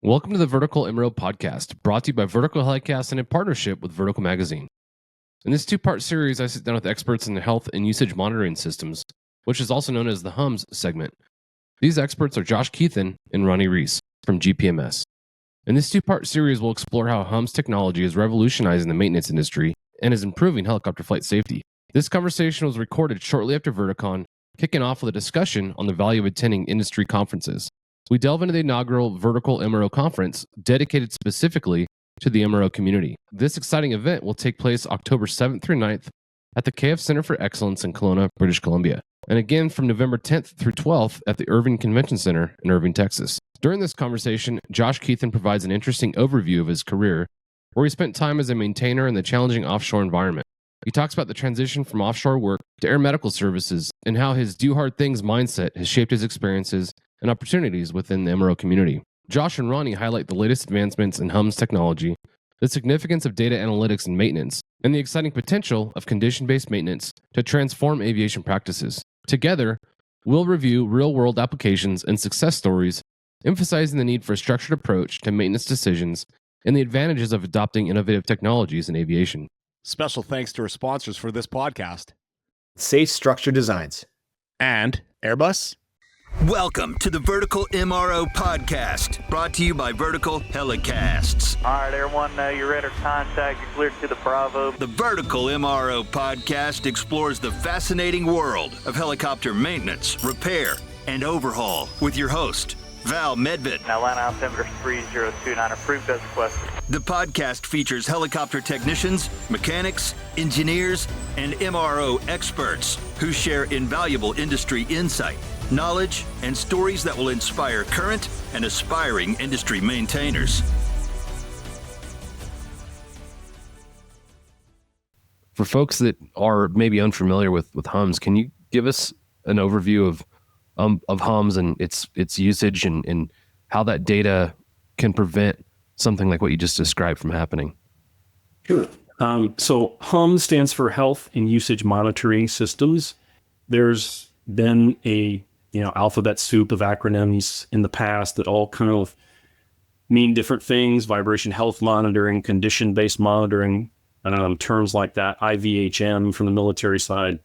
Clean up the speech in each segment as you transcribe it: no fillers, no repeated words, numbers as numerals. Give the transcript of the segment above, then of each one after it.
Welcome to the Vertical MRO Podcast, brought to you by Vertical HeliCASTS and in partnership with Vertical Magazine. In this two-part series, I sit down with experts in the health and usage monitoring systems, which is also known as the HUMS segment. These experts are Kethan and Ronnie Ries from GPMS. In this two-part series, we'll explore how HUMS technology is revolutionizing the maintenance industry and is improving helicopter flight safety. This conversation was recorded shortly after Verticon, kicking off with a discussion on the value of attending industry conferences. We delve into the inaugural Vertical MRO conference dedicated specifically to the MRO community. This exciting event will take place October 7th through 9th at the KF Center for Excellence in Kelowna, British Columbia, and again from November 10th through 12th at the Irving Convention Center in Irving, Texas. During this conversation, Kethan provides an interesting overview of his career, where he spent time as a maintainer in the challenging offshore environment. He talks about the transition from offshore work to air medical services and how his do hard things mindset has shaped his experiences and opportunities within the MRO community. Josh and Ronnie highlight the latest advancements in HUMS technology, the significance of data analytics and maintenance, and the exciting potential of condition-based maintenance to transform aviation practices. Together, we'll review real-world applications and success stories, emphasizing the need for a structured approach to maintenance decisions and the advantages of adopting innovative technologies in aviation. Special thanks to our sponsors for this podcast. Safe Structure Designs. And Airbus. Welcome to the Vertical MRO Podcast, brought to you by Vertical HeliCASTS. All right, everyone, your radar contact, you're cleared to the Bravo. The Vertical MRO Podcast explores the fascinating world of helicopter maintenance, repair, and overhaul with your host, Val Medved. Atlanta altimeter 3029, approved as requested. The podcast features helicopter technicians, mechanics, engineers, and MRO experts who share invaluable industry insight, knowledge, and stories that will inspire current and aspiring industry maintainers. For folks that are maybe unfamiliar with HUMS, can you give us an overview of HUMS and its usage and how that data can prevent something like what you just described from happening? Sure. So HUMS stands for Health and Usage Monitoring Systems. There's been a alphabet soup of acronyms in the past that all kind of mean different things: vibration health monitoring, condition-based monitoring, terms like that, IVHM from the military side.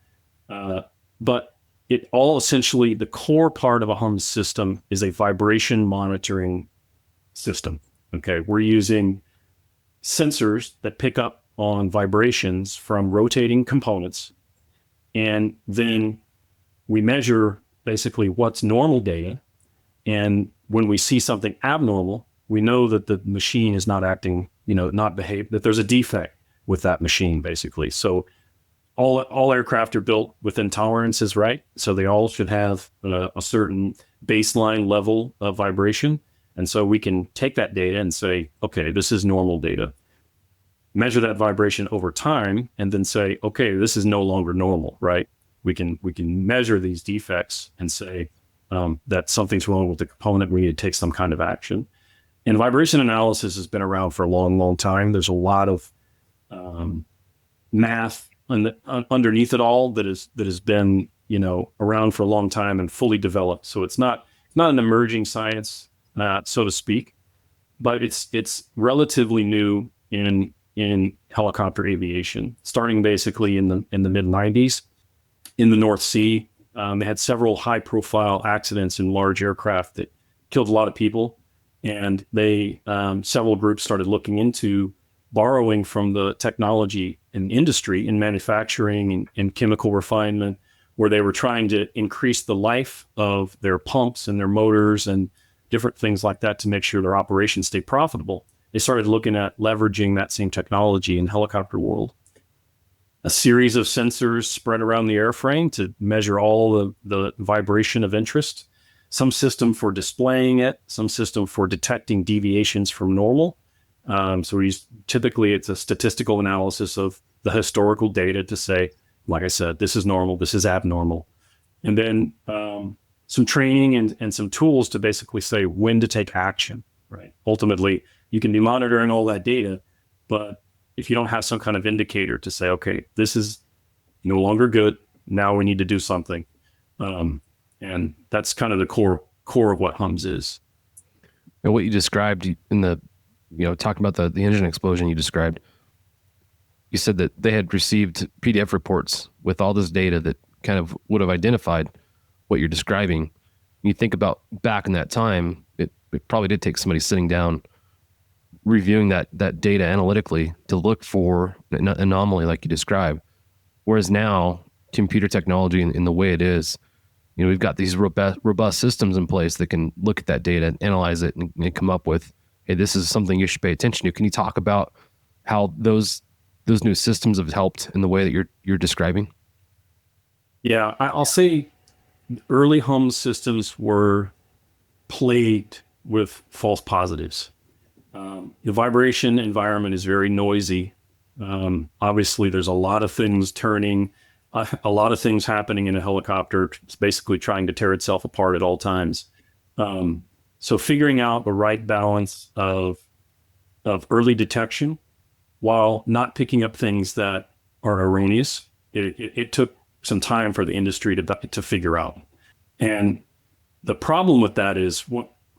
But it all essentially, the core part of a HUMS system is a vibration monitoring system. Okay, we're using sensors that pick up on vibrations from rotating components, and then we measure basically what's normal data. And when we see something abnormal, we know that the machine is not acting, that there's a defect with that machine, basically. So all aircraft are built within tolerances, right? So they all should have a certain baseline level of vibration. And so we can take that data and say, okay, this is normal data. Measure that vibration over time and then say, okay, this is no longer normal, right? We can measure these defects and say that something's wrong with the component. We need to take some kind of action. And vibration analysis has been around for a long, long time. There's a lot of math underneath it all that has been around for a long time and fully developed. So it's not an emerging science, so to speak, but it's relatively new in helicopter aviation, starting basically in the mid 90s. In the North Sea, they had several high-profile accidents in large aircraft that killed a lot of people, and several groups started looking into borrowing from the technology in industry, in manufacturing, in chemical refinement, where they were trying to increase the life of their pumps and their motors and different things like that to make sure their operations stay profitable. They started looking at leveraging that same technology in the helicopter world. A series of sensors spread around the airframe to measure all the vibration of interest, some system for displaying it, some system for detecting deviations from normal. So typically it's a statistical analysis of the historical data to say, like I said, this is normal, this is abnormal. And then some training and some tools to basically say when to take action, right? Ultimately, you can be monitoring all that data, but if you don't have some kind of indicator to say, okay, this is no longer good, now we need to do something. And that's kind of the core of what HUMS is. And what you described in the, talking about the engine explosion you described, you said that they had received PDF reports with all this data that kind of would have identified what you're describing. You think about back in that time, it probably did take somebody sitting down, reviewing that data analytically to look for an anomaly like you described. Whereas now, computer technology in the way it is, we've got these robust systems in place that can look at that data, analyze it, and come up with, hey, this is something you should pay attention to. Can you talk about how those new systems have helped in the way that you're describing? Yeah, I'll say early HUMS systems were plagued with false positives. The vibration environment is very noisy. Obviously, there's a lot of things turning, a lot of things happening in a helicopter. It's basically trying to tear itself apart at all times. So figuring out the right balance of early detection while not picking up things that are erroneous, it took some time for the industry to figure out. And the problem with that is,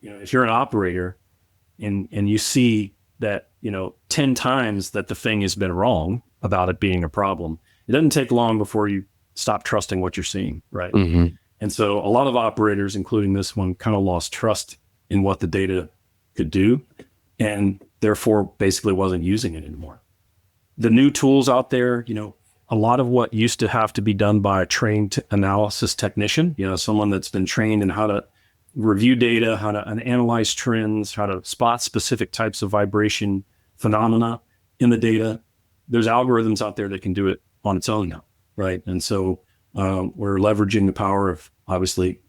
if you're an operator and you see that 10 times that the thing has been wrong about it being a problem, it doesn't take long before you stop trusting what you're seeing, right? Mm-hmm. And so a lot of operators, including this one, kind of lost trust in what the data could do, and therefore basically wasn't using it anymore. The new tools out there, a lot of what used to have to be done by a trained analysis technician, someone that's been trained in how to review data, how to analyze trends, how to spot specific types of vibration phenomena in the data. There's algorithms out there that can do it on its own now, right? And so we're leveraging the power of, obviously,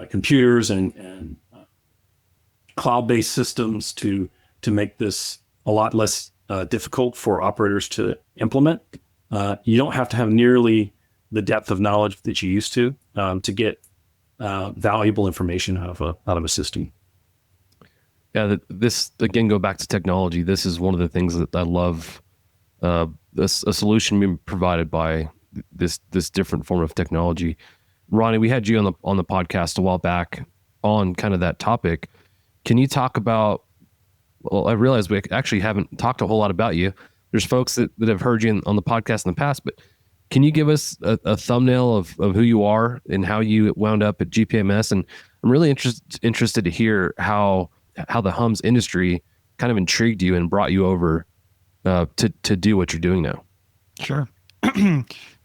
computers and cloud-based systems to make this a lot less difficult for operators to implement. You don't have to have nearly the depth of knowledge that you used to get valuable information out of a system. Yeah, this again, go back to technology. This is one of the things that I love. A solution being provided by this different form of technology. Ronnie, we had you on the podcast a while back on kind of that topic. Can you talk about? Well, I realize we actually haven't talked a whole lot about you. There's folks that have heard you on the podcast in the past, but can you give us a thumbnail of who you are and how you wound up at GPMS? And I'm really interested to hear how the HUMS industry kind of intrigued you and brought you over to do what you're doing now. Sure.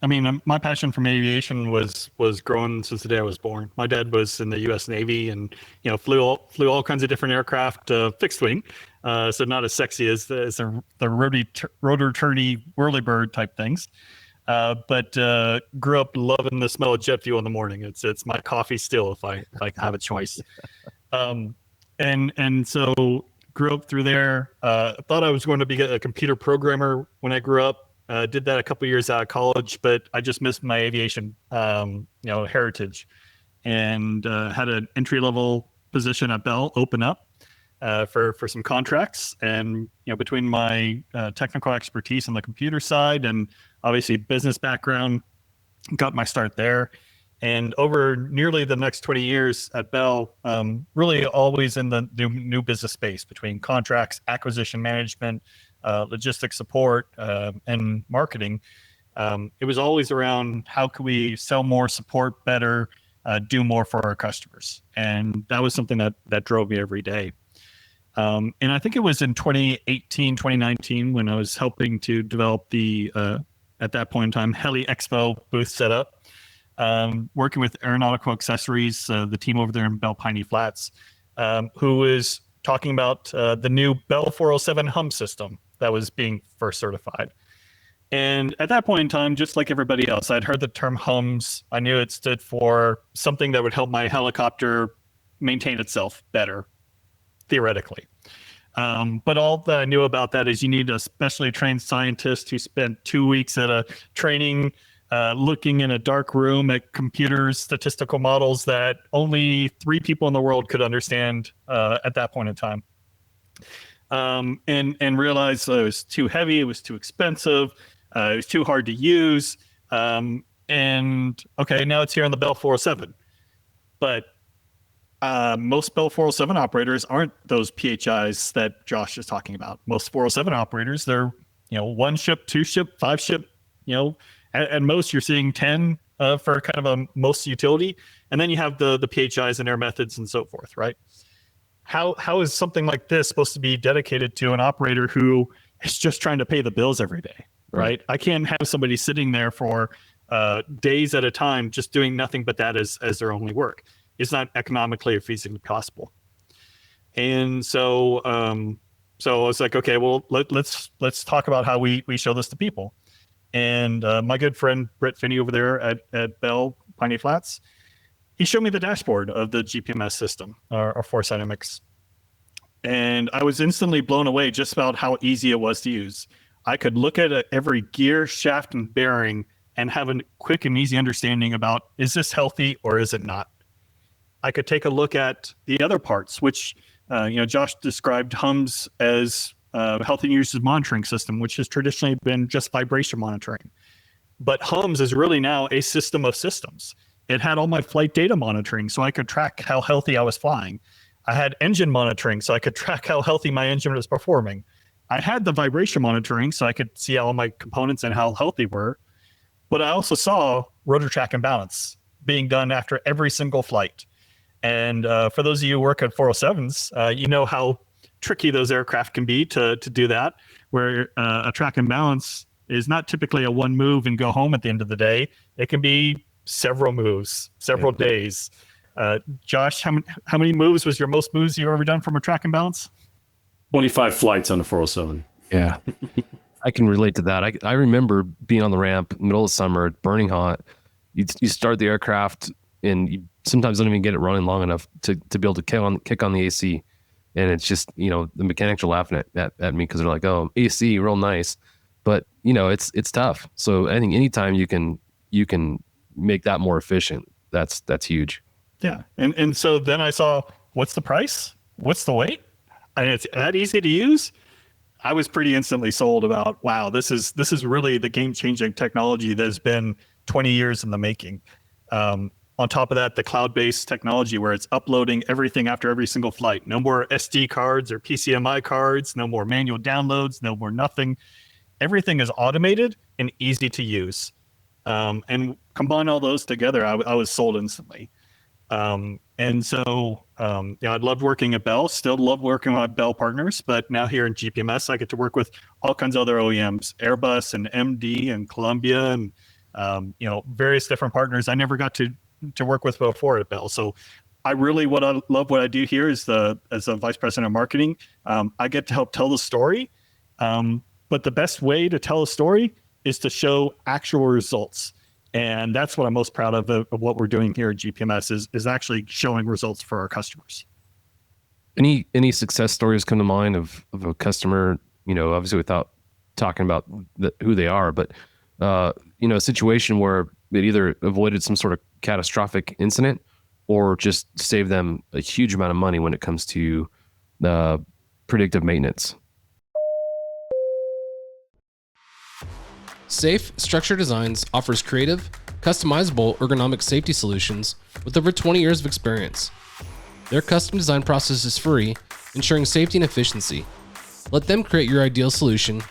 I mean, my passion from aviation was growing since the day I was born. My dad was in the U.S. Navy and flew all kinds of different aircraft, fixed wing, so not as sexy as the rotor turny whirlybird type things. But grew up loving the smell of jet fuel in the morning. It's my coffee still if I have a choice. And so grew up through there. Thought I was going to be a computer programmer when I grew up. Did that a couple of years out of college, but I just missed my aviation, heritage, and had an entry-level position at Bell open up for some contracts. And between my technical expertise on the computer side and obviously business background, got my start there. And over nearly the next 20 years at Bell, really always in the new business space between contracts, acquisition management, logistics support, and marketing. It was always around how can we sell more, support better, do more for our customers. And that was something that drove me every day. And I think it was in 2018, 2019 when I was helping to develop the, at that point in time, Heli Expo booth setup. Working with Aeronautical Accessories, the team over there in Bell Piney Flats, who was talking about the new Bell 407 HUMS system that was being first certified. And at that point in time, just like everybody else, I'd heard the term HUMS. I knew it stood for something that would help my helicopter maintain itself better, theoretically. But all that I knew about that is you need a specially trained scientist who spent 2 weeks at a training looking in a dark room at computers, statistical models that only 3 people in the world could understand at that point in time. And realized it was too heavy, it was too expensive, it was too hard to use. And okay, now it's here on the Bell 407. But Most Bell 407 operators aren't those PHIs that Josh is talking about. Most 407 operators, they're, one ship, two ship, five ship, at most you're seeing 10 for kind of a most utility. And then you have the PHIs and air methods and so forth, right? How is something like this supposed to be dedicated to an operator who is just trying to pay the bills every day, right? I can't have somebody sitting there for days at a time just doing nothing but that as their only work. It's not economically or feasibly possible. And so I was like, okay, well, let's talk about how we show this to people. And my good friend Brett Finney over there at Bell Piney Flats, he showed me the dashboard of the GPMS system, or Force Dynamics. And I was instantly blown away just about how easy it was to use. I could look at every gear, shaft, and bearing and have a quick and easy understanding about, is this healthy or is it not? I could take a look at the other parts, which, Josh described HUMS as health and usage monitoring system, which has traditionally been just vibration monitoring. But HUMS is really now a system of systems. It had all my flight data monitoring, so I could track how healthy I was flying. I had engine monitoring, so I could track how healthy my engine was performing. I had the vibration monitoring, so I could see all my components and how healthy were. But I also saw rotor track and balance being done after every single flight. And for those of you who work at 407s, you know how tricky those aircraft can be to do that, where a track and balance is not typically a one move and go home at the end of the day. It can be several moves, several days. Josh, how many moves was your most moves you've ever done from a track and balance? 25 flights on a 407. Yeah. I can relate to that. I remember being on the ramp, middle of summer, burning hot. You start the aircraft and you sometimes don't even get it running long enough to be able to kick on the AC. And it's just, the mechanics are laughing at me because they're like, oh, AC, real nice. But, it's tough. So I think anytime you can make that more efficient, that's huge. Yeah. And so then I saw, what's the price? What's the weight? And it's that easy to use. I was pretty instantly sold about, wow, this is really the game-changing technology that has been 20 years in the making. On top of that, the cloud-based technology where it's uploading everything after every single flight. No more SD cards or PCMI cards, no more manual downloads, no more nothing. Everything is automated and easy to use. And combine all those together, I was sold instantly. And so, I loved working at Bell, still love working with Bell partners, but now here in GPMS, I get to work with all kinds of other OEMs, Airbus and MD and Columbia and, various different partners I never got to work with before at Bell. So I really, what I do here is as a vice president of marketing, I get to help tell the story. But the best way to tell a story is to show actual results. And that's what I'm most proud of what we're doing here at GPMS is actually showing results for our customers. Any success stories come to mind of a customer, obviously without talking about who they are, but, a situation where it either avoided some sort of catastrophic incident or just saved them a huge amount of money when it comes to predictive maintenance. Safe Structure Designs offers creative, customizable ergonomic safety solutions with over 20 years of experience. Their custom design process is free, ensuring safety and efficiency. Let them create your ideal solution.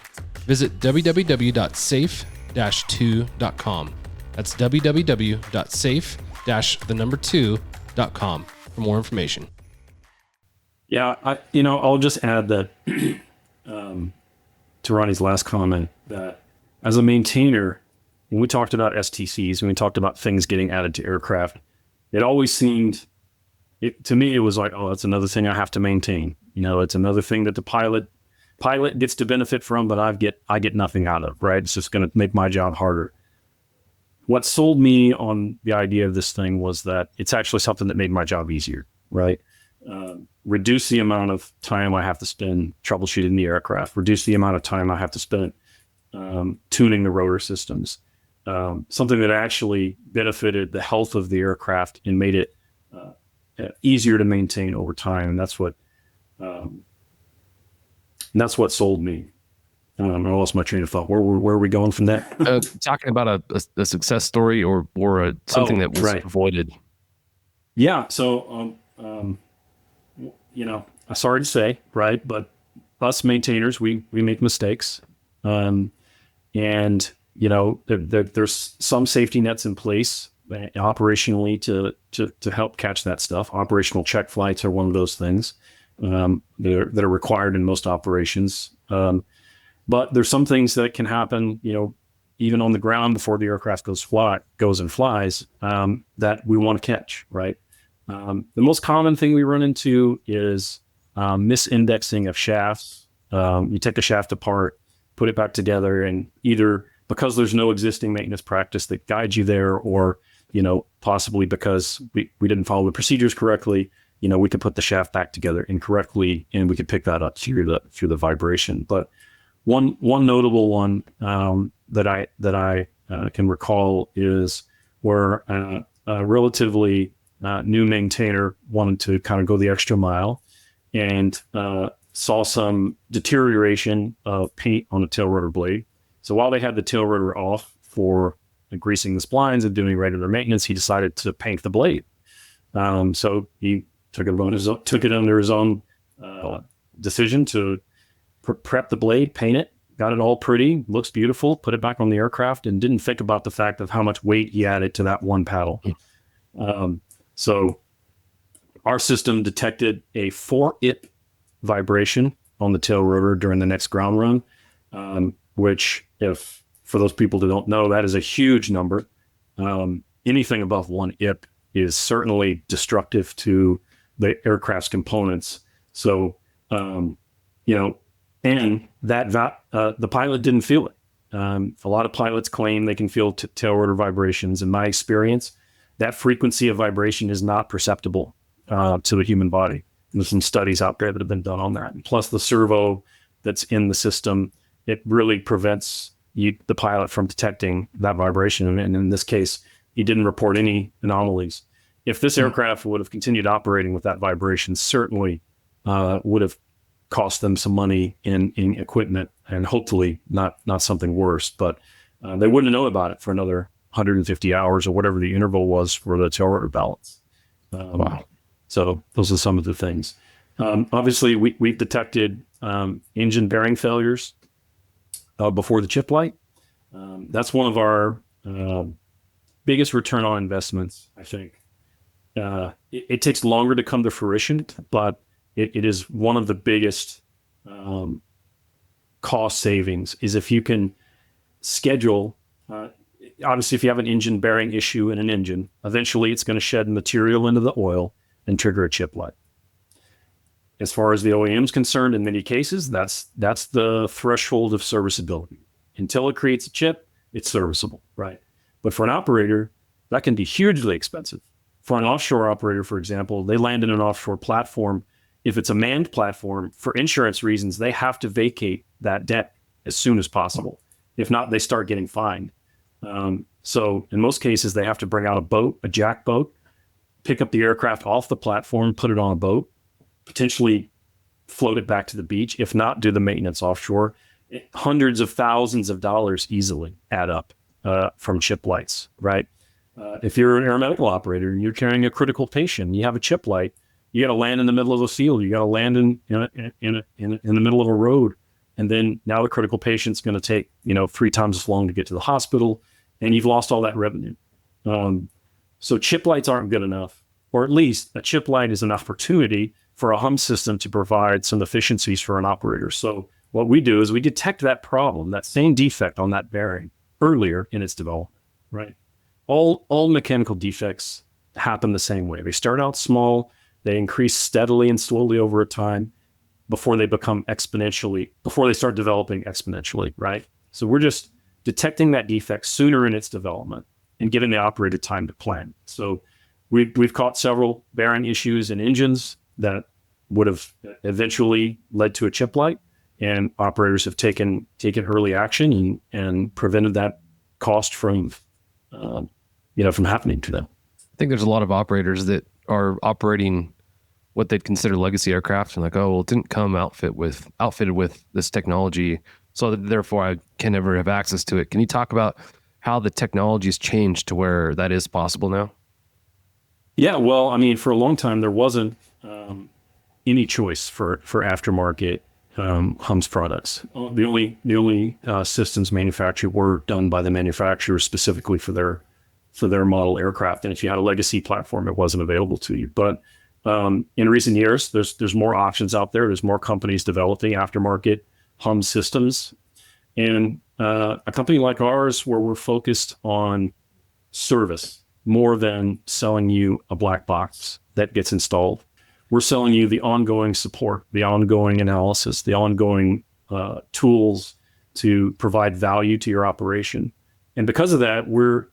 Visit www.safe-2.com. That's www.safe-2.com for more information. Yeah, I'll just add that to Ronnie's last comment that as a maintainer, when we talked about STCs, when we talked about things getting added to aircraft, it always seemed, to me, it was like, oh, that's another thing I have to maintain. It's another thing that the pilot gets to benefit from, but I get nothing out of, right? It's just going to make my job harder. What sold me on the idea of this thing was that it's actually something that made my job easier, right? Reduce the amount of time I have to spend troubleshooting the aircraft, reduce the amount of time I have to spend tuning the rotor systems, something that actually benefited the health of the aircraft and made it easier to maintain over time. And that's what sold me. I lost my train of thought. Where are we going from that? Talking about a success story or something that was avoided. Yeah. So I'm sorry to say, right? But us maintainers, we make mistakes. And, there's some safety nets in place operationally to help catch that stuff. Operational check flights are one of those things that are required in most operations. But there's some things that can happen, even on the ground before the aircraft goes and flies, that we want to catch, right? The most common thing we run into is misindexing of shafts. You take a shaft apart, put it back together, and either because there's no existing maintenance practice that guides you there, or possibly because we didn't follow the procedures correctly, we could put the shaft back together incorrectly, and we could pick that up through the vibration. But one notable one that I can recall is where a relatively new maintainer wanted to kind of go the extra mile and saw some deterioration of paint on the tail rotor blade. So while they had the tail rotor off for greasing the splines and doing regular maintenance, he decided to paint the blade. So he took it under his own decision to prep the blade, paint it, got it all pretty, looks beautiful, put it back on the aircraft, and didn't think about the fact of how much weight he added to that one paddle. So our system detected a 4-IP vibration on the tail rotor during the next ground run, which, if for those people that don't know, that is a huge number. Anything above 1 IP is certainly destructive to the aircraft's components. So, and that the pilot didn't feel it. A lot of pilots claim they can feel tail rotor vibrations. In my experience, that frequency of vibration is not perceptible to the human body. There's some studies out there that have been done on that. And plus the servo that's in the system, it really prevents the pilot from detecting that vibration. And in this case, he didn't report any anomalies. If this aircraft would have continued operating with that vibration, certainly would have cost them some money in equipment, and hopefully not something worse. But they wouldn't have known about it for another 150 hours or whatever the interval was for the tail rotor balance. Wow. So those are some of the things. Obviously, we've detected engine bearing failures before the chip light. That's one of our biggest return on investments, I think. It takes longer to come to fruition, but it is one of the biggest cost savings is if you can schedule. Obviously, if you have an engine bearing issue in an engine, eventually it's going to shed material into the oil and trigger a chip light. As far as the OEM is concerned, in many cases, that's the threshold of serviceability. Until it creates a chip, it's serviceable, right? But for an operator, that can be hugely expensive. For an offshore operator, for example, they land in an offshore platform. If it's a manned platform, for insurance reasons, they have to vacate that deck as soon as possible. If not, they start getting fined. So in most cases, they have to bring out a boat, a jack boat, pick up the aircraft off the platform, put it on a boat, potentially float it back to the beach. If not, do the maintenance offshore. Hundreds of thousands of dollars easily add up from chip lights, right? If you're an aeromedical operator and you're carrying a critical patient, you have a chip light, you got to land in the middle of the field. You got to land in the middle of a road. And then now the critical patient's going to take, 3 times as long to get to the hospital, and you've lost all that revenue. So chip lights aren't good enough, or at least a chip light is an opportunity for a HUMS system to provide some efficiencies for an operator. So what we do is we detect that problem, that same defect on that bearing earlier in its development, right? All mechanical defects happen the same way. They start out small, they increase steadily and slowly over time before they start developing exponentially, right? So we're just detecting that defect sooner in its development and giving the operator time to plan. So we've caught several bearing issues in engines that would have eventually led to a chip light, and operators have taken early action and prevented that cost from happening to them. I think there's a lot of operators that are operating what they'd consider legacy aircraft and like, oh, well, it didn't come outfitted with this technology, so that therefore I can never have access to it. Can you talk about how the technology has changed to where that is possible now? Yeah, well, I mean, for a long time there wasn't any choice for aftermarket HUMS products. The only systems manufactured were done by the manufacturer specifically for their model aircraft. And if you had a legacy platform, it wasn't available to you. But in recent years, there's more options out there. There's more companies developing aftermarket HUMS systems, and a company like ours, where we're focused on service more than selling you a black box that gets installed. We're selling you the ongoing support, the ongoing analysis, the ongoing tools to provide value to your operation. And because of that, we're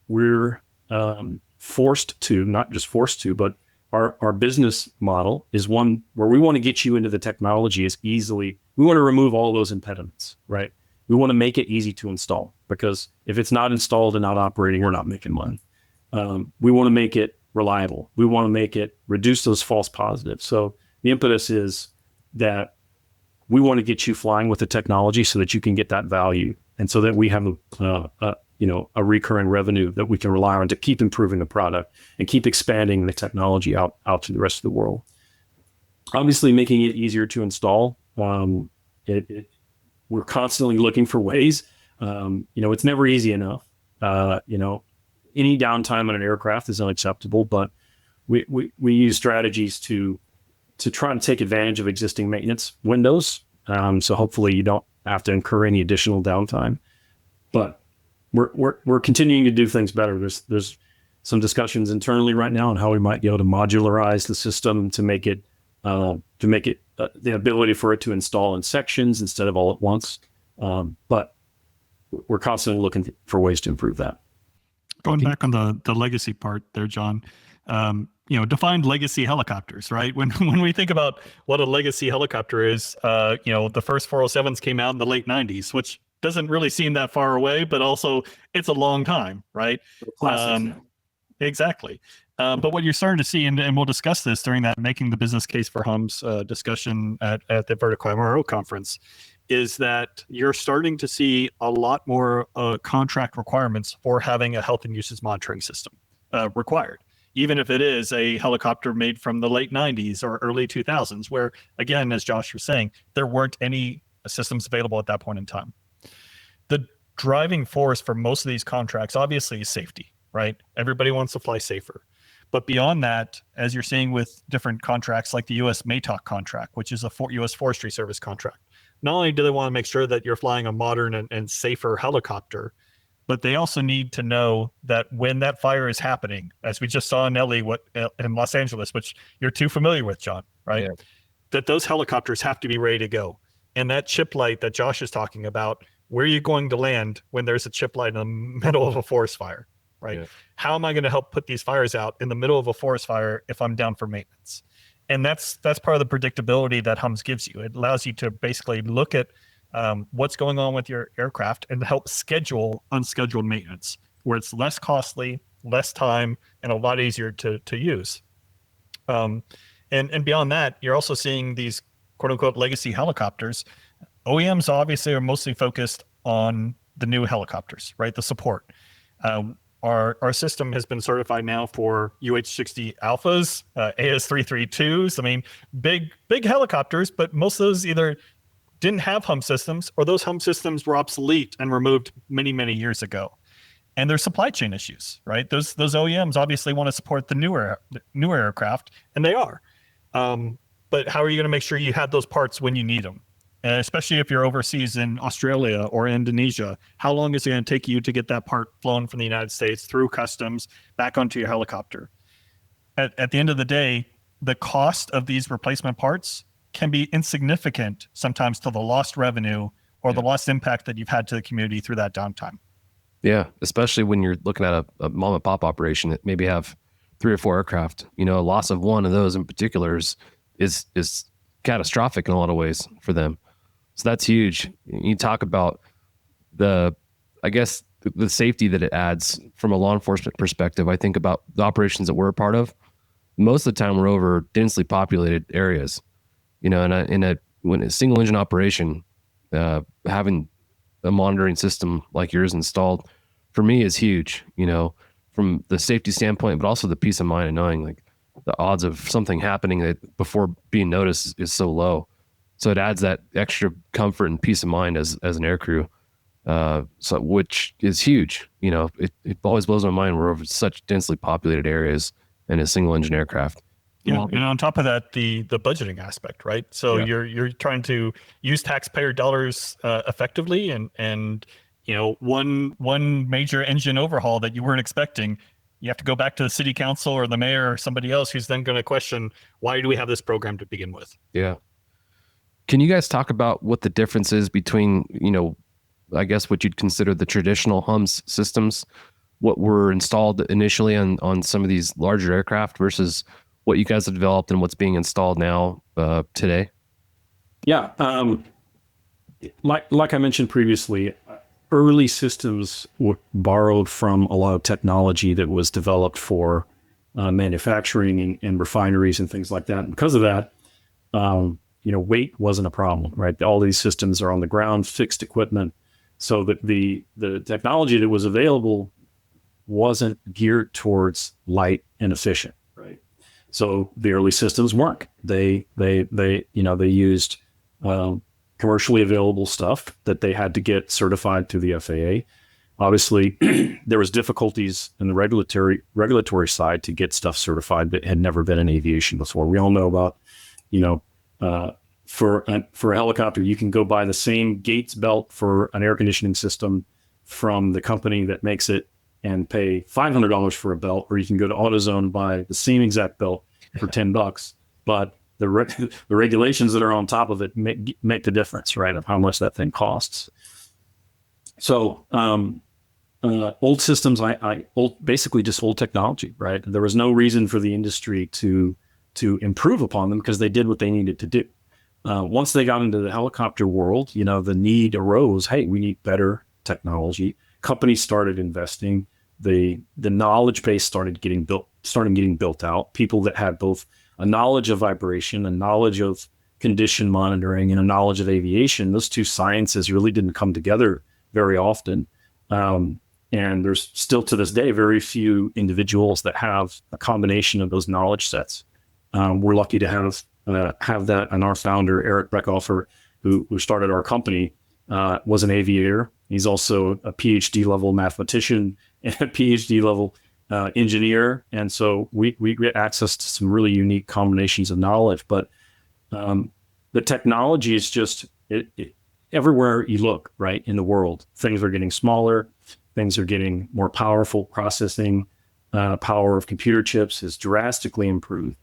forced to, not just forced to, but our business model is one where we want to get you into the technology as easily. We want to remove all those impediments, right? We want to make it easy to install, because if it's not installed and not operating, we're not making money. We want to make it reliable. We want to make it reduce those false positives. So the impetus is that we want to get you flying with the technology so that you can get that value, and so that we have a recurring revenue that we can rely on to keep improving the product and keep expanding the technology out to the rest of the world. Obviously, making it easier to install. We're constantly looking for ways. It's never easy enough. Any downtime on an aircraft is unacceptable, but we use strategies to try and take advantage of existing maintenance windows. So hopefully you don't have to incur any additional downtime. But we're continuing to do things better. There's some discussions internally right now on how we might be able to modularize the system to make it the ability for it to install in sections instead of all at once. But we're constantly looking for ways to improve that. Going back on the legacy part there, Jon, defined legacy helicopters, right? When we think about what a legacy helicopter is, the first 407s came out in the late 90s, which doesn't really seem that far away, but also it's a long time, right? Exactly. But what you're starting to see, and we'll discuss this during that Making the Business Case for HUMS discussion at the Vertical MRO conference, is that you're starting to see a lot more contract requirements for having a health and usage monitoring system required, even if it is a helicopter made from the late 90s or early 2000s, where, again, as Josh was saying, there weren't any systems available at that point in time. The driving force for most of these contracts, obviously, is safety, right? Everybody wants to fly safer. But beyond that, as you're seeing with different contracts like the U.S. MATOC contract, which is a U.S. Forestry Service contract, not only do they want to make sure that you're flying a modern and safer helicopter, but they also need to know that when that fire is happening, as we just saw in in Los Angeles, which you're too familiar with, Jon, right? Yeah. That those helicopters have to be ready to go. And that chip light that Josh is talking about, where are you going to land when there's a chip light in the middle of a forest fire, right? Yeah. How am I going to help put these fires out in the middle of a forest fire if I'm down for maintenance? And that's part of the predictability that HUMS gives you. It allows you to basically look at what's going on with your aircraft and help schedule unscheduled maintenance, where it's less costly, less time, and a lot easier to use. And beyond that, you're also seeing these quote unquote legacy helicopters. OEMs obviously are mostly focused on the new helicopters, right? The support. Our system has been certified now for UH-60 Alphas, AS-332s. I mean, big helicopters, but most of those either didn't have HUMS systems, or those HUMS systems were obsolete and removed many, many years ago. And there's supply chain issues, right? Those OEMs obviously want to support the newer aircraft, and they are. But how are you going to make sure you have those parts when you need them? And especially if you're overseas in Australia or Indonesia, how long is it going to take you to get that part flown from the United States through customs back onto your helicopter? At the end of the day, the cost of these replacement parts can be insignificant sometimes to the lost revenue or the lost impact that you've had to the community through that downtime. Yeah, especially when you're looking at a mom and pop operation that maybe have 3 or 4 aircraft. A loss of one of those in particular is catastrophic in a lot of ways for them. So that's huge. You talk about the safety that it adds from a law enforcement perspective. I think about the operations that we're a part of. Most of the time we're over densely populated areas, when a single engine operation, having a monitoring system like yours installed for me is huge, from the safety standpoint, but also the peace of mind of knowing like the odds of something happening that before being noticed is so low. So it adds that extra comfort and peace of mind as an aircrew. So which is huge. You know, it always blows my mind we're over such densely populated areas in a single engine aircraft. Yeah, and on top of that, the budgeting aspect, right? So you're trying to use taxpayer dollars effectively, and you know, one major engine overhaul that you weren't expecting, you have to go back to the city council or the mayor or somebody else who's then going to question, why do we have this program to begin with? Yeah. Can you guys talk about what the difference is between, you know, I guess what you'd consider the traditional HUMS systems, what were installed initially on some of these larger aircraft versus what you guys have developed and what's being installed now today? Yeah. Like I mentioned previously, early systems were borrowed from a lot of technology that was developed for manufacturing and refineries and things like that. And because of that, you know, weight wasn't a problem, right? All these systems are on the ground, fixed equipment. So that the technology that was available wasn't geared towards light and efficient, right? So the early systems weren't. They used commercially available stuff that they had to get certified through the FAA. Obviously, there was difficulties in the regulatory side to get stuff certified that had never been in aviation before. We all know about, you know, for a helicopter, you can go buy the same Gates belt for an air conditioning system from the company that makes it and pay $500 for a belt, or you can go to AutoZone and buy the same exact belt for $10. But the regulations that are on top of it make the difference, right, of how much that thing costs. So old systems, basically just old technology, right? There was no reason for the industry to improve upon them because they did what they needed to do. Once they got into the helicopter world, you know, the need arose, hey, we need better technology. Companies started investing. The knowledge base started getting built out. People that had both a knowledge of vibration, a knowledge of condition monitoring, and a knowledge of aviation. Those two sciences really didn't come together very often. And there's still to this day very few individuals that have a combination of those knowledge sets. We're lucky to have that, and our founder, Eric Breckhofer, who started our company, was an aviator. He's also a PhD level mathematician and a PhD level engineer. And so we get access to some really unique combinations of knowledge. But the technology is just everywhere you look, right, in the world. Things are getting smaller. Things are getting more powerful. Processing power of computer chips has drastically improved.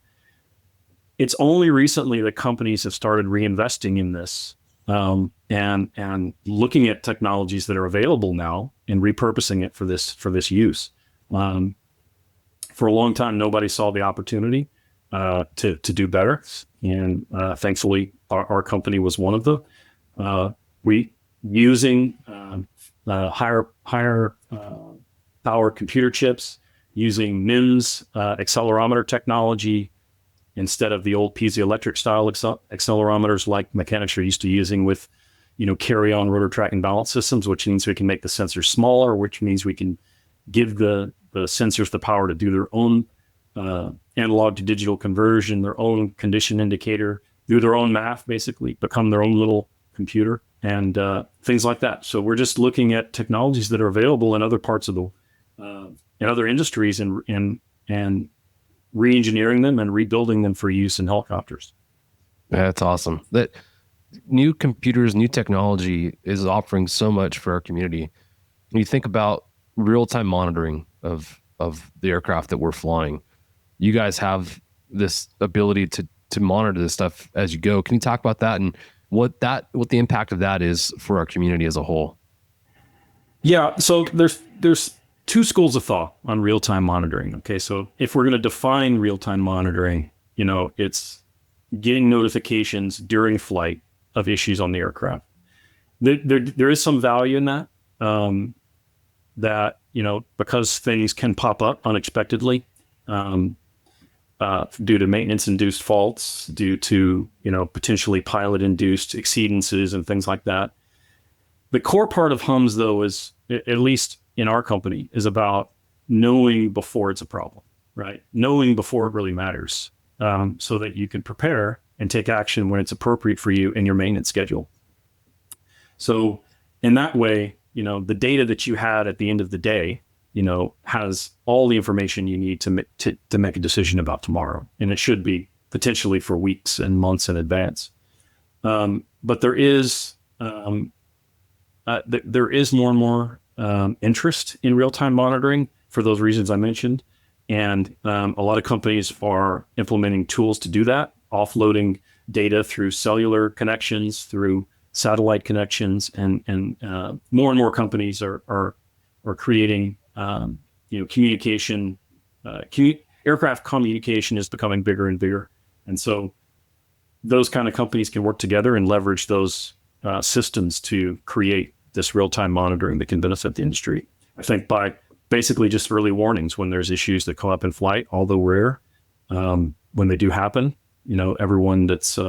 It's only recently that companies have started reinvesting in this and looking at technologies that are available now and repurposing it for this use. For a long time, nobody saw the opportunity to do better, and thankfully, our company was one of them. We using higher power computer chips, using MIMS accelerometer technology instead of the old piezoelectric style accelerometers like mechanics are used to using with, you know, carry-on rotor track and balance systems, which means we can make the sensors smaller, which means we can give the sensors the power to do their own analog to digital conversion, their own condition indicator, do their own math, basically become their own little computer, and things like that. So we're just looking at technologies that are available in other parts of in other industries and re-engineering them and rebuilding them for use in helicopters. That's awesome. That new computers, new technology is offering so much for our community. When you think about real-time monitoring of the aircraft that we're flying, you guys have this ability to monitor this stuff as you go. Can you talk about that and what the impact of that is for our community as a whole? Yeah, so there's two schools of thought on real-time monitoring. Okay, so if we're going to define real-time monitoring, you know, it's getting notifications during flight of issues on the aircraft. There is some value in that, that, you know, because things can pop up unexpectedly due to maintenance-induced faults, due to, you know, potentially pilot-induced exceedances and things like that. The core part of HUMS, though, is, at least in our company, is about knowing before it's a problem. right? Knowing before it really matters, so that you can prepare and take action when it's appropriate for you in your maintenance schedule. So in that way, the data that you had at the end of the day, has all the information you need to make a decision about tomorrow. And it should be potentially for weeks and months in advance. But there is more and more interest in real-time monitoring for those reasons I mentioned. And a lot of companies are implementing tools to do that, offloading data through cellular connections, through satellite connections, and more and more companies are creating communication. Aircraft communication is becoming bigger and bigger, and so those kind of companies can work together and leverage those systems to create this real-time monitoring that can benefit the industry. I think by basically just early warnings when there's issues that come up in flight, although rare, when they do happen, everyone that's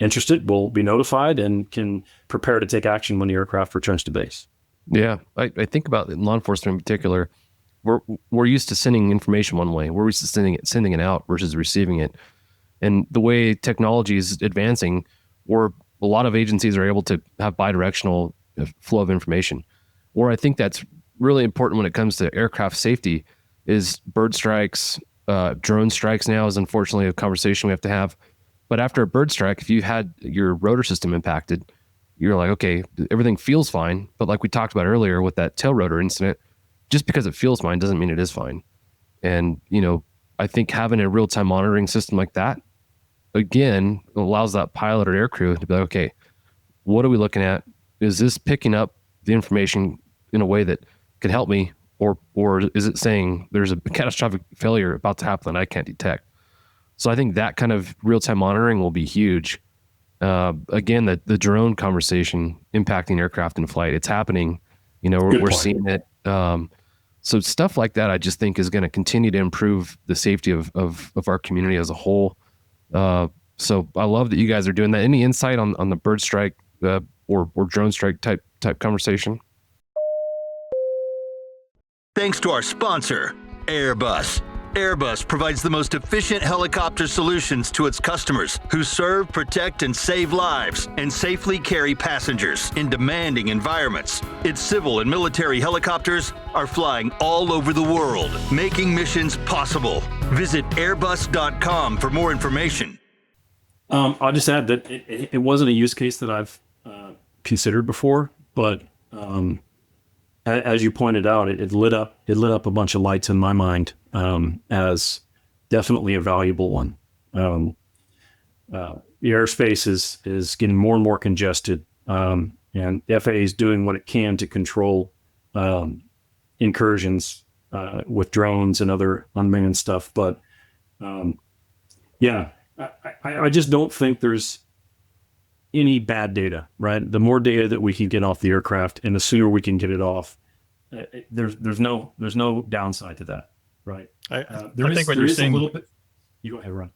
interested will be notified and can prepare to take action when the aircraft returns to base. Yeah, I think about in law enforcement in particular, we're used to sending information one way. We're used to sending it out versus receiving it. And the way technology is advancing, a lot of agencies are able to have bidirectional flow of information. Or I think that's really important when it comes to aircraft safety is bird strikes, drone strikes now is unfortunately a conversation we have to have. But after a bird strike, if you had your rotor system impacted, you're like, okay, everything feels fine. But like we talked about earlier with that tail rotor incident, just because it feels fine doesn't mean it is fine. And, I think having a real-time monitoring system like that, again, allows that pilot or air crew to be like, okay, what are we looking at? Is this picking up the information in a way that could help me? Or is it saying there's a catastrophic failure about to happen that I can't detect? So I think that kind of real-time monitoring will be huge. Again, the drone conversation impacting aircraft in flight, it's happening. We're seeing it. So stuff like that, I just think is going to continue to improve the safety of our community as a whole. So I love that you guys are doing that. Any insight on the bird strike or drone strike type conversation? Thanks to our sponsor, Airbus. Airbus provides the most efficient helicopter solutions to its customers who serve, protect, and save lives and safely carry passengers in demanding environments. Its civil and military helicopters are flying all over the world, making missions possible. Visit airbus.com for more information. I'll just add that it wasn't a use case that I've considered before, but as you pointed out, it lit up a bunch of lights in my mind as definitely a valuable one. The airspace is getting more and more congested, and the FAA is doing what it can to control incursions with drones and other unmanned stuff. But I just don't think there's any bad data, right? The more data that we can get off the aircraft and the sooner we can get it off, there's no downside to that, right? I think what you're saying, you go ahead, Ron.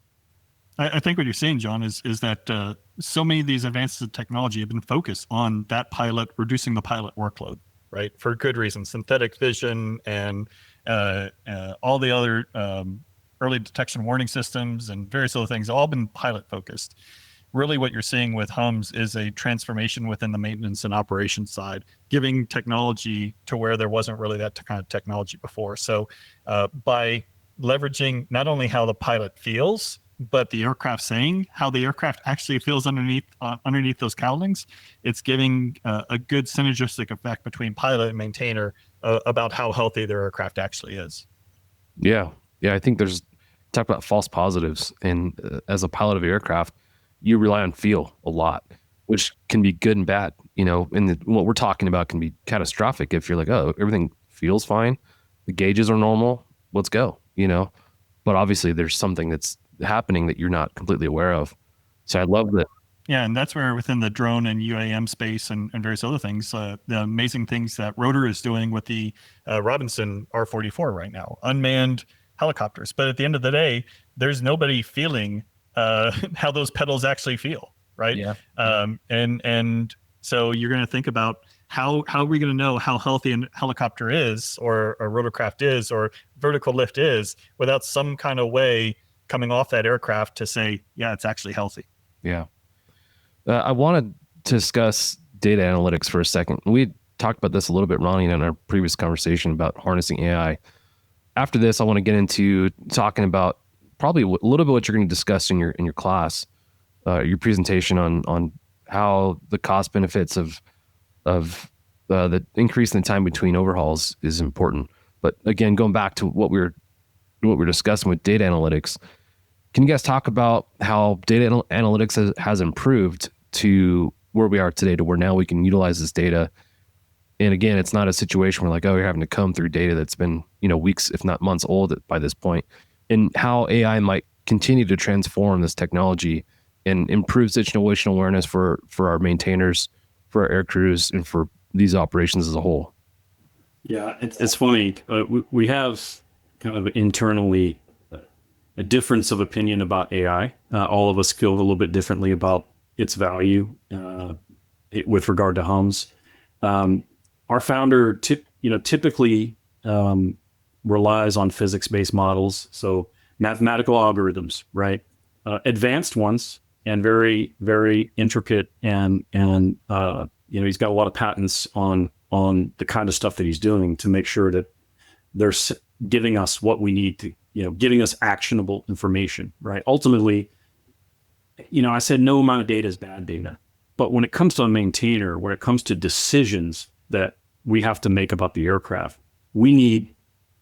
I think what you're saying, John, is that so many of these advances in technology have been focused on that pilot, reducing the pilot workload, right? For good reason, synthetic vision and all the other early detection warning systems and various other things, all been pilot focused. Really what you're seeing with HUMS is a transformation within the maintenance and operations side, giving technology to where there wasn't really that kind of technology before. So by leveraging not only how the pilot feels, but the aircraft saying how the aircraft actually feels underneath those cowlings, it's giving a good synergistic effect between pilot and maintainer about how healthy their aircraft actually is. Yeah. I think talk about false positives. And as a pilot of the aircraft, you rely on feel a lot, which can be good and bad, and what we're talking about can be catastrophic if you're like, oh, everything feels fine. The gauges are normal. Let's go, but obviously there's something that's happening that you're not completely aware of. So I love that. Yeah. And that's where within the drone and UAM space and various other things, the amazing things that Rotor is doing with the Robinson R44 right now, unmanned helicopters. But at the end of the day, there's nobody feeling how those pedals actually feel, right? Yeah. And so you're going to think about how are we going to know how healthy a helicopter is, or a rotorcraft is, or vertical lift is, without some kind of way coming off that aircraft to say, yeah, it's actually healthy? Yeah. I want to discuss data analytics for a second. We talked about this a little bit, Ronnie, in our previous conversation about harnessing AI. After this, I want to get into talking about probably a little bit what you're going to discuss in your class, your presentation on how the cost benefits of the increase in the time between overhauls is important. But again, going back to what we're discussing with data analytics, can you guys talk about how data analytics has improved to where we are today, to where now we can utilize this data? And again, it's not a situation where like, oh, you're having to comb through data that's been, weeks, if not months old by this point, and how AI might continue to transform this technology and improve situational awareness for our maintainers, for our air crews, and for these operations as a whole. Yeah, it's funny. We have kind of internally a difference of opinion about AI. All of us feel a little bit differently about its value with regard to HUMS. Our founder typically relies on physics-based models, so mathematical algorithms, right? Advanced ones and very, very intricate, and he's got a lot of patents on the kind of stuff that he's doing to make sure that they're giving us what we need to, giving us actionable information, right? Ultimately, I said no amount of data is bad data, but when it comes to a maintainer, when it comes to decisions that we have to make about the aircraft, we need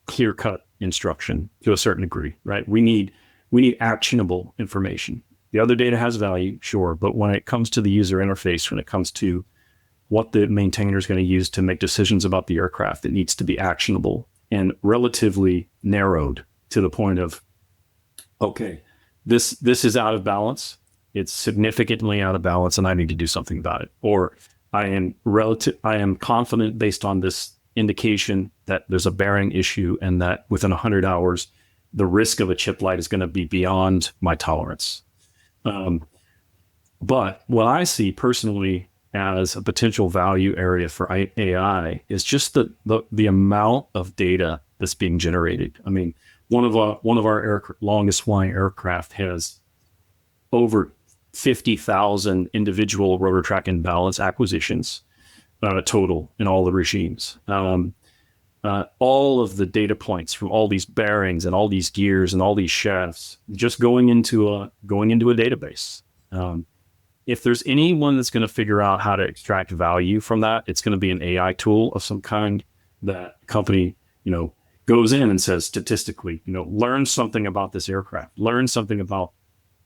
clear-cut instruction to a certain degree, right? We need actionable information. The other data has value, sure, but when it comes to the user interface, when it comes to what the maintainer is going to use to make decisions about the aircraft, it needs to be actionable and relatively narrowed to the point of, okay, this is out of balance. It's significantly out of balance, and I need to do something about it. Or I am confident based on this indication that there's a bearing issue, and that within 100 hours, the risk of a chip light is going to be beyond my tolerance. But what I see personally as a potential value area for AI is just the amount of data that's being generated. I mean, one of our longest flying aircraft has over 50,000 individual rotor track imbalance acquisitions total in all the regimes. All of the data points from all these bearings and all these gears and all these shafts just going into a database. If there's anyone that's going to figure out how to extract value from that, it's going to be an AI tool of some kind that company, goes in and says statistically, learn something about this aircraft, learn something about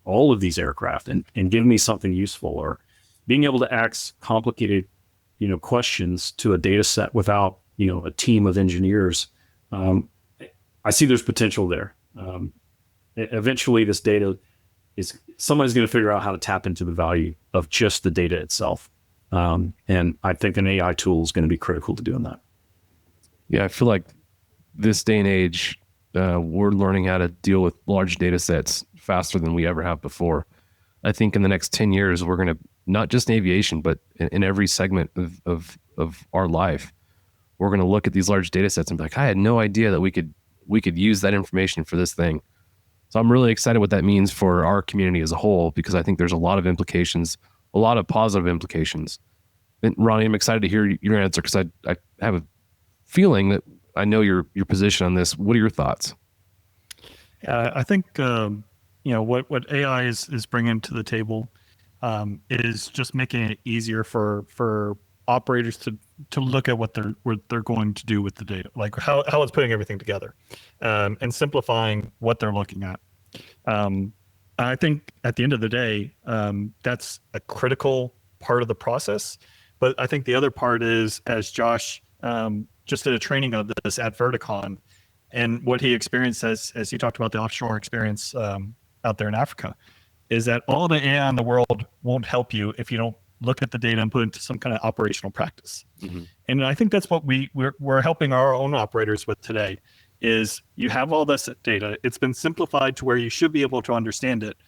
all of these aircraft, and give me something useful. Or being able to ask complicated, questions to a data set without, a team of engineers. I see there's potential there. Eventually this data somebody's going to figure out how to tap into the value of just the data itself. And I think an AI tool is going to be critical to doing that. Yeah, I feel like this day and age, we're learning how to deal with large data sets faster than we ever have before. I think in the next 10 years, we're going to, not just in aviation, but in every segment of our life, we're going to look at these large data sets and be like, I had no idea that we could use that information for this thing. So I'm really excited what that means for our community as a whole, because I think there's a lot of implications, a lot of positive implications. And Ronnie, I'm excited to hear your answer, because I have a feeling that I know your position on this. What are your thoughts? I think what AI is bringing to the table is just making it easier for operators to look at what they're going to do with the data, like how it's putting everything together, and simplifying what they're looking at. I think at the end of the day, that's a critical part of the process. But I think the other part is, as Josh just did a training of this at Verticon, and what he experienced as he talked about the offshore experience out there in Africa, is that all the AI in the world won't help you if you don't look at the data and put it into some kind of operational practice. Mm-hmm. And I think that's what we're helping our own operators with today, is you have all this data. It's been simplified to where you should be able to understand it,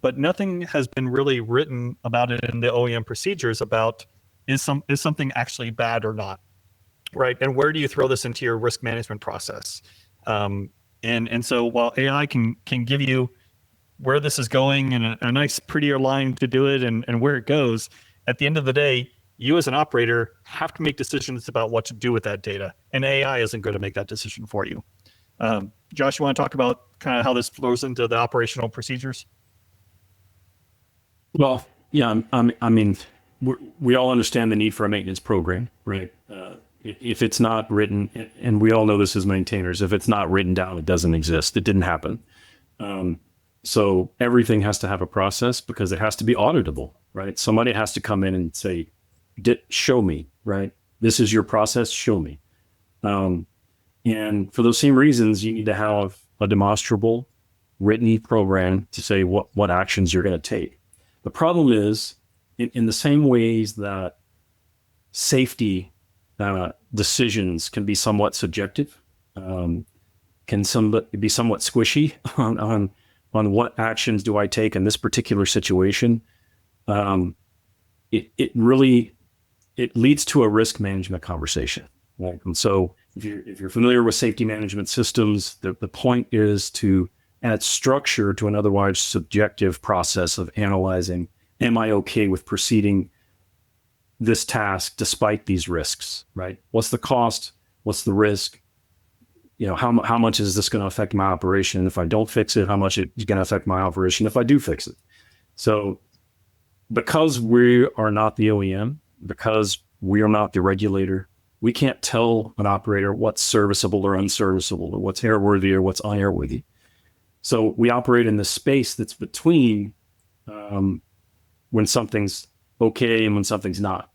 but nothing has been really written about it in the OEM procedures about is something actually bad or not, right? And where do you throw this into your risk management process? And so while AI can give you where this is going and a nice, prettier line to do it and where it goes, at the end of the day, you as an operator have to make decisions about what to do with that data. And AI isn't going to make that decision for you. Josh, you want to talk about kind of how this flows into the operational procedures? Well, yeah, I mean, we all understand the need for a maintenance program, right? If it's not written, and we all know this as maintainers, if it's not written down, it doesn't exist. It didn't happen. So everything has to have a process because it has to be auditable, right? Somebody has to come in and say, show me, right? This is your process, show me. And for those same reasons, you need to have a demonstrable written program to say what actions you're going to take. The problem is, in the same ways that safety decisions can be somewhat subjective, can be somewhat squishy on what actions do I take in this particular situation. It leads to a risk management conversation. Right? And so if you're familiar with safety management systems, the point is to add structure to an otherwise subjective process of analyzing, am I okay with proceeding this task despite these risks, right? What's the cost? What's the risk? How much is this going to affect my operation? If I don't fix it, how much is going to affect my operation if I do fix it? So because we are not the OEM, because we are not the regulator, we can't tell an operator what's serviceable or unserviceable, or what's airworthy or what's unairworthy. So we operate in this space that's between when something's okay and when something's not.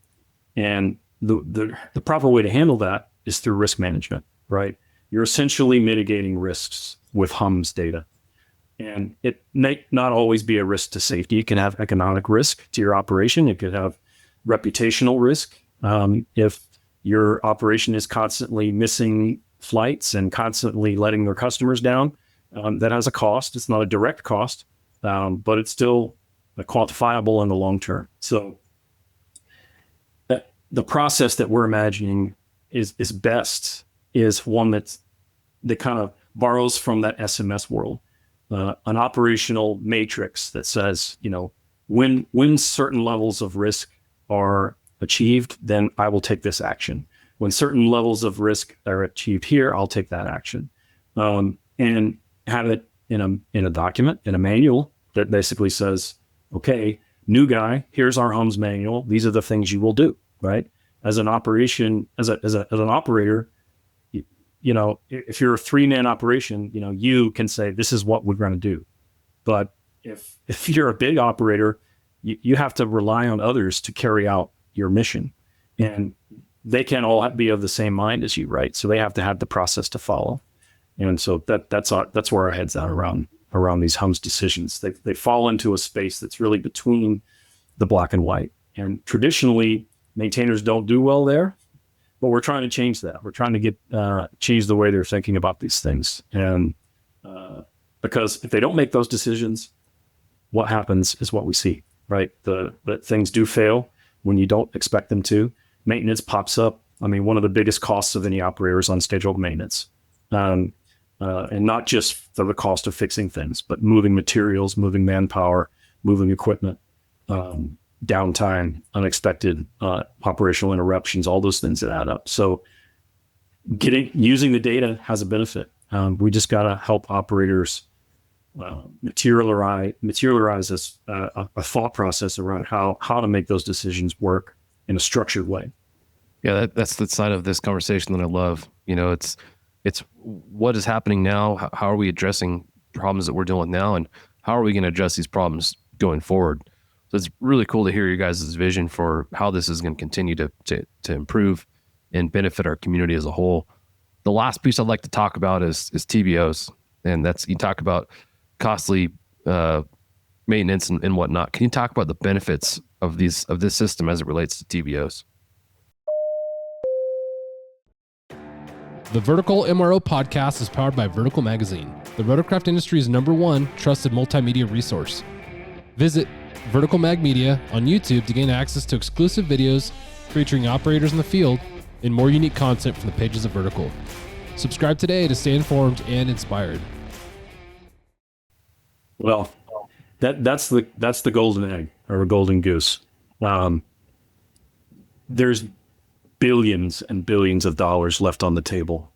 And the proper way to handle that is through risk management, right? You're essentially mitigating risks with HUMS data. And it may not always be a risk to safety. It can have economic risk to your operation. It could have reputational risk. If your operation is constantly missing flights and constantly letting their customers down, that has a cost. It's not a direct cost, but it's still quantifiable in the long term. So the process that we're imagining is best is one that kind of borrows from that SMS world, an operational matrix that says, when certain levels of risk are achieved, then I will take this action. When certain levels of risk are achieved here, I'll take that action. And have it in a document, in a manual that basically says, okay, new guy, here's our HUMS manual. These are the things you will do, right? As an operation, as an operator, if you're a 3-man operation, you can say, this is what we're going to do. But if you're a big operator, you have to rely on others to carry out your mission. And they can't all be of the same mind as you, right? So they have to have the process to follow. And so that's where our head's at around these HUMS decisions. They fall into a space that's really between the black and white. And traditionally, maintainers don't do well there, but we're trying to change that. We're trying to change the way they're thinking about these things. And because if they don't make those decisions, what happens is what we see, right? That things do fail when you don't expect them to. Maintenance pops up. I mean, one of the biggest costs of any operator is unscheduled maintenance. And not just for the cost of fixing things, but moving materials, moving manpower, moving equipment, downtime, unexpected operational interruptions, all those things that add up. So using the data has a benefit. We just got to help operators materialize this, a thought process around how to make those decisions work in a structured way. Yeah, that's the side of this conversation that I love. It's what is happening now. How are we addressing problems that we're dealing with now, and how are we going to address these problems going forward? So it's really cool to hear you guys' vision for how this is going to continue to improve and benefit our community as a whole. The last piece I'd like to talk about is TBOs, and you talk about costly maintenance and whatnot. Can you talk about the benefits of this system as it relates to TBOs? The Vertical MRO Podcast is powered by Vertical Magazine, the rotorcraft industry's #1 trusted multimedia resource. Visit Vertical Mag Media on YouTube to gain access to exclusive videos, featuring operators in the field and more unique content from the pages of Vertical. Subscribe today to stay informed and inspired. Well, that's the golden egg or golden goose. There's billions and billions of dollars left on the table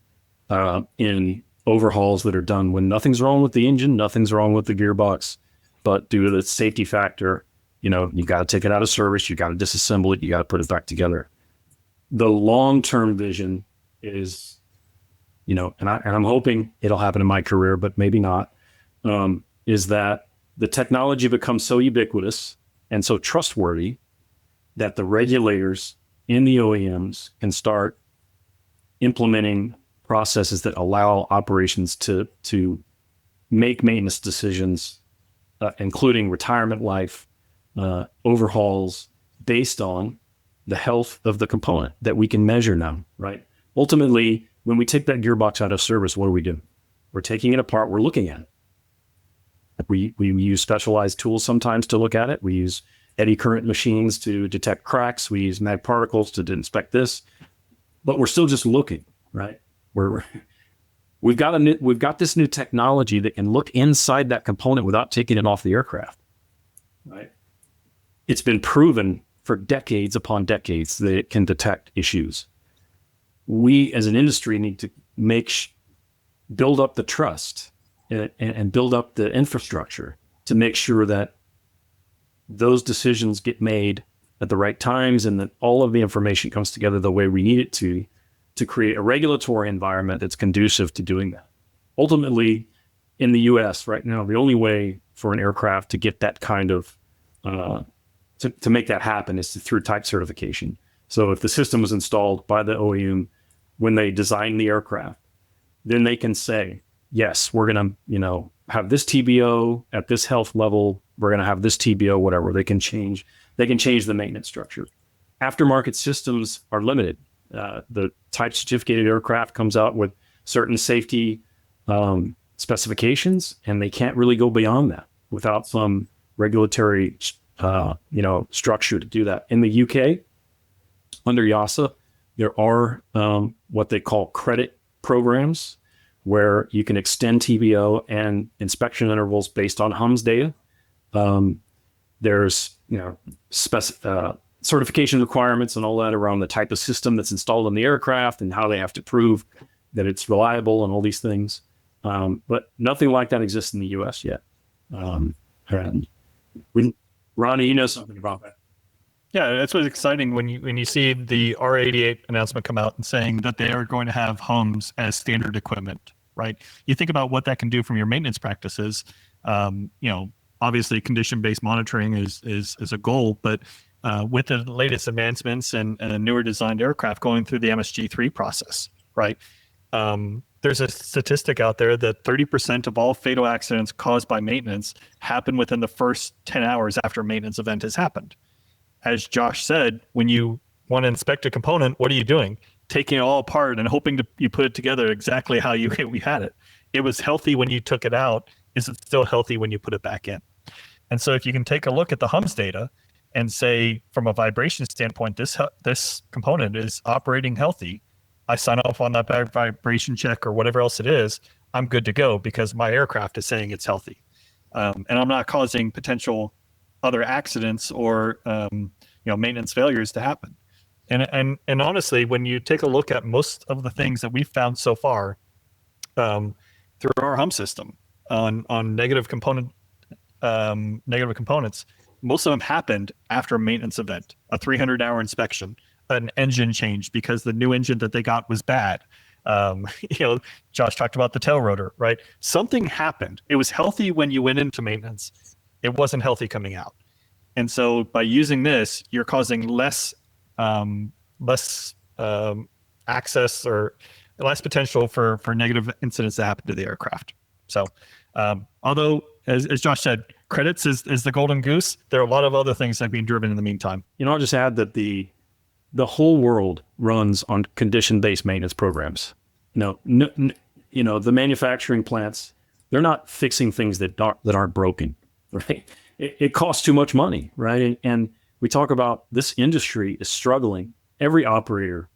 in overhauls that are done when nothing's wrong with the engine, nothing's wrong with the gearbox, but due to the safety factor, you got to take it out of service, you got to disassemble it, you got to put it back together. The long-term vision is, and I'm hoping it'll happen in my career, but maybe not, is that the technology becomes so ubiquitous and so trustworthy that the regulators in the OEMs can start implementing processes that allow operations to make maintenance decisions, including retirement life, overhauls, based on the health of the component that we can measure now, right? Ultimately, when we take that gearbox out of service, what do? We're taking it apart, we're looking at it. We use specialized tools sometimes to look at it. We use eddy current machines to detect cracks. We use mag particles to inspect this, but we're still just looking, right? We've got this new technology that can look inside that component without taking it off the aircraft, right? It's been proven for decades upon decades that it can detect issues. We as an industry need to build up the trust and build up the infrastructure to make sure that those decisions get made at the right times and that all of the information comes together the way we need it to create a regulatory environment that's conducive to doing that. Ultimately, in the US right now, the only way for an aircraft to get that kind of, to make that happen is through type certification. So if the system was installed by the OEM when they design the aircraft, then they can say, yes, we're going to, have this TBO at this health level. We're going to have this TBO, whatever. They can change the maintenance structure. Aftermarket systems are limited. The type certificated aircraft comes out with certain safety specifications, and they can't really go beyond that without some regulatory, structure to do that. In the UK, under EASA, there are what they call credit programs, where you can extend TBO and inspection intervals based on HUMS data. There's, certification requirements and all that around the type of system that's installed in the aircraft and how they have to prove that it's reliable and all these things. But nothing like that exists in the US yet. Ronnie, you know something about that. Yeah, that's what's exciting when you see the R88 announcement come out and saying that they are going to have HUMS as standard equipment, right? You think about what that can do from your maintenance practices. Obviously condition-based monitoring is a goal, but with the latest advancements and a newer designed aircraft going through the MSG3 process, right? There's a statistic out there that 30% of all fatal accidents caused by maintenance happen within the first 10 hours after a maintenance event has happened. As Josh said, when you want to inspect a component, what are you doing? Taking it all apart and hoping you put it together exactly how you had it. It was healthy when you took it out. Is it still healthy when you put it back in? And so if you can take a look at the HUMS data and say, from a vibration standpoint, this component is operating healthy, I sign off on that vibration check or whatever else it is, I'm good to go because my aircraft is saying it's healthy. And I'm not causing potential other accidents or maintenance failures to happen. And honestly, when you take a look at most of the things that we've found so far through our HUMS system on negative components, most of them happened after a maintenance event, a 300-hour inspection, an engine change because the new engine that they got was bad. Josh talked about the tail rotor, right? Something happened. It was healthy when you went into maintenance. It wasn't healthy coming out. And so by using this, you're causing less access or less potential for negative incidents to happen to the aircraft. So although, as Josh said, credits is the golden goose, there are a lot of other things that are being driven in the meantime. I'll just add that the whole world runs on condition-based maintenance programs. The manufacturing plants, they're not fixing things that aren't broken, right? It costs too much money, right? And we talk about this industry is struggling every operator,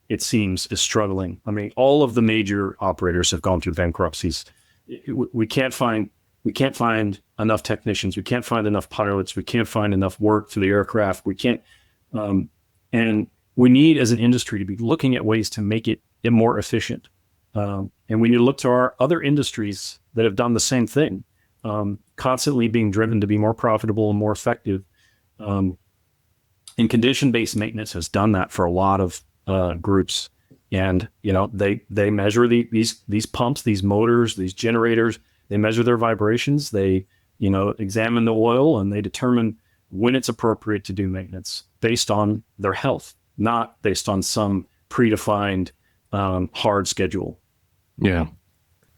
it seems, is struggling. I mean, all of the major operators have gone through bankruptcies. We can't find enough technicians. We can't find enough pilots. We can't find enough work for the aircraft. We can't, and we need, as an industry, to be looking at ways to make it more efficient. And we need to look to our other industries that have done the same thing, constantly being driven to be more profitable and more effective. And condition-based maintenance has done that for a lot of groups. And, they measure these pumps, these motors, these generators. They measure their vibrations. They, examine the oil, and they determine when it's appropriate to do maintenance based on their health, not based on some predefined hard schedule. Yeah.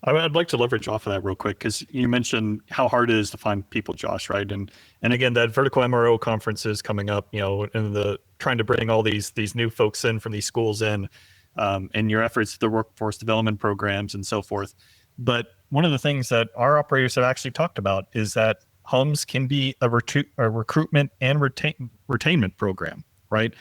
I'd like to leverage off of that real quick, because you mentioned how hard it is to find people, Josh, right? And again, that Vertical MRO conference is coming up, and trying to bring all these new folks in from these schools in, and your efforts, the workforce development programs and so forth. But one of the things that our operators have actually talked about is that HUMS can be a recruitment and retainment program, right?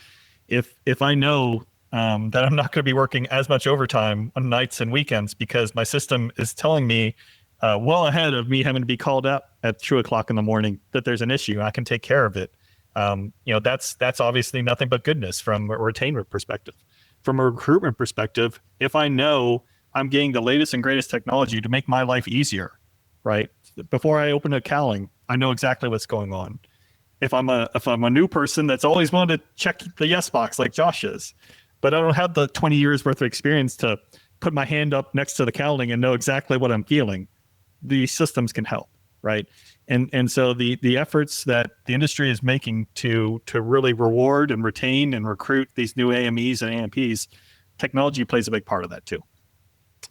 If I know that I'm not going to be working as much overtime on nights and weekends because my system is telling me well ahead of me having to be called up at 2:00 in the morning that there's an issue, I can take care of it. That's obviously nothing but goodness from a retainment perspective. From a recruitment perspective, if I know I'm getting the latest and greatest technology to make my life easier, right? Before I open a cowling, I know exactly what's going on. If I'm a new person that's always wanted to check the yes box like Josh is, but I don't have the 20 years worth of experience to put my hand up next to the cowling and know exactly what I'm feeling, these systems can help, right? And so the efforts that the industry is making to really reward and retain and recruit these new AMEs and AMPs, technology plays a big part of that too.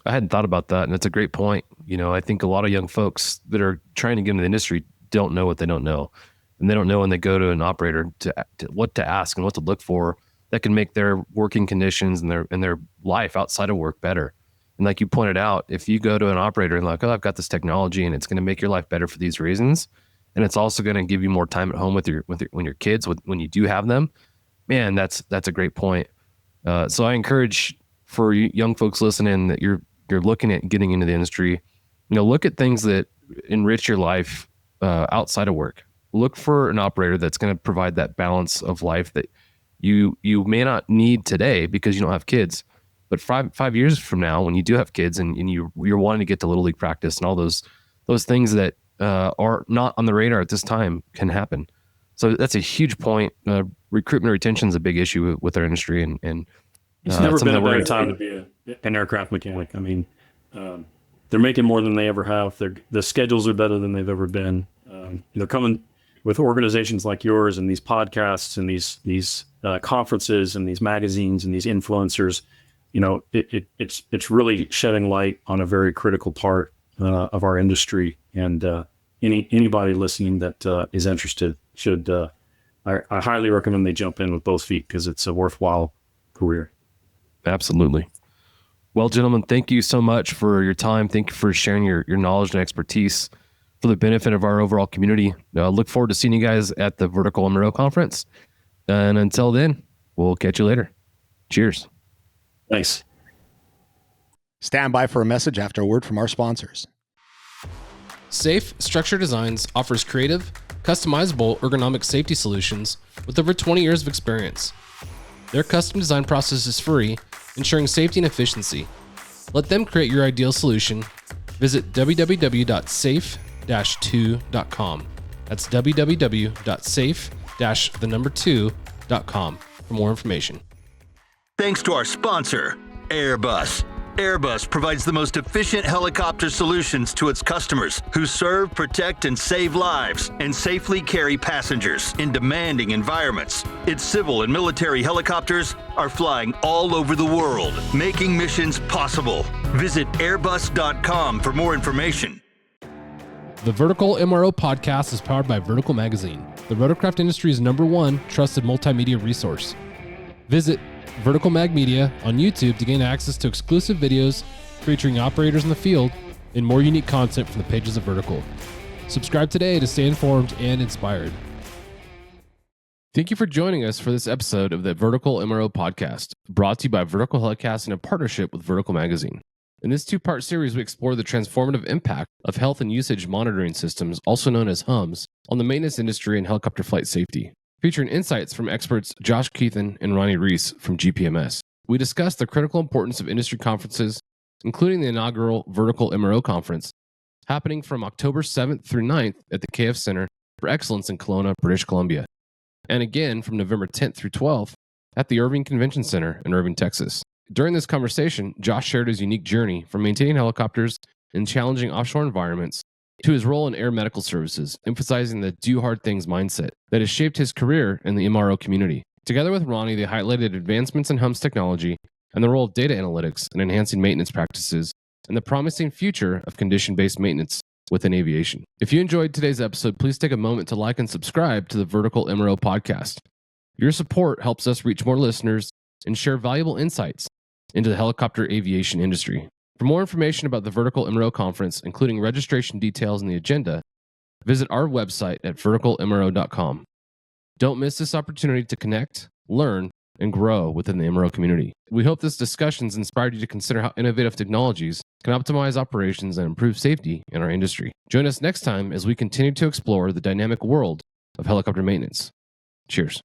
I hadn't thought about that, and it's a great point. I think a lot of young folks that are trying to get into the industry don't know what they don't know, and they don't know when they go to an operator to what to ask and what to look for that can make their working conditions and their life outside of work better. And like you pointed out, if you go to an operator and I've got this technology and it's going to make your life better for these reasons, and it's also going to give you more time at home with your kids when you do have them, man, that's a great point. So I encourage for young folks listening that you're looking at getting into the industry, look at things that enrich your life outside of work. Look for an operator that's going to provide that balance of life that you may not need today because you don't have kids, but 5 years from now, when you do have kids and you're wanting to get to Little League practice and all those things that are not on the radar at this time can happen. So that's a huge point. Recruitment retention is a big issue with our industry, and it's never been a better time to be an aircraft mechanic. I mean, they're making more than they ever have. The schedules are better than they've ever been. They're coming with organizations like yours and these podcasts and these conferences and these magazines and these influencers. It's really shedding light on a very critical part of our industry. And anybody listening that is interested should, I highly recommend they jump in with both feet because it's a worthwhile career. Absolutely. Well, gentlemen, thank you so much for your time. Thank you for sharing your knowledge and expertise for the benefit of our overall community. Look forward to seeing you guys at the Vertical MRO conference. And until then, we'll catch you later. Cheers. Thanks. Stand by for a message after a word from our sponsors. Safe Structure Designs offers creative, customizable ergonomic safety solutions with over 20 years of experience. Their custom design process is free, ensuring safety and efficiency. Let them create your ideal solution. Visit www.safe-2.com. That's www.safe-2.com for more information. Thanks to our sponsor, Airbus. Airbus provides the most efficient helicopter solutions to its customers who serve, protect, and save lives and safely carry passengers in demanding environments. Its civil and military helicopters are flying all over the world, making missions possible. Visit airbus.com for more information. The Vertical MRO Podcast is powered by Vertical Magazine, the rotorcraft industry's #1 trusted multimedia resource. Visit Vertical Mag Media on YouTube to gain access to exclusive videos featuring operators in the field and more unique content from the pages of Vertical. Subscribe today to stay informed and inspired. Thank you for joining us for this episode of the Vertical MRO Podcast, brought to you by Vertical HeliCASTS in a partnership with Vertical Magazine. In this two-part series, we explore the transformative impact of health and usage monitoring systems, also known as HUMS, on the maintenance industry and helicopter flight safety, featuring insights from experts Josh Kethan and Ronnie Ries from GPMS. We discuss the critical importance of industry conferences, including the inaugural Vertical MRO Conference, happening from October 7th through 9th at the KF Center for Excellence in Kelowna, British Columbia, and again from November 10th through 12th at the Irving Convention Center in Irving, Texas. During this conversation, Josh shared his unique journey from maintaining helicopters in challenging offshore environments to his role in air medical services, emphasizing the do hard things mindset that has shaped his career in the MRO community. Together with Ronnie, they highlighted advancements in HUMS technology and the role of data analytics in enhancing maintenance practices and the promising future of condition-based maintenance within aviation. If you enjoyed today's episode, please take a moment to like and subscribe to the Vertical MRO Podcast. Your support helps us reach more listeners and share valuable insights into the helicopter aviation industry. For more information about the Vertical MRO Conference, including registration details and the agenda, visit our website at verticalmro.com. Don't miss this opportunity to connect, learn, and grow within the MRO community. We hope this discussion has inspired you to consider how innovative technologies can optimize operations and improve safety in our industry. Join us next time as we continue to explore the dynamic world of helicopter maintenance. Cheers.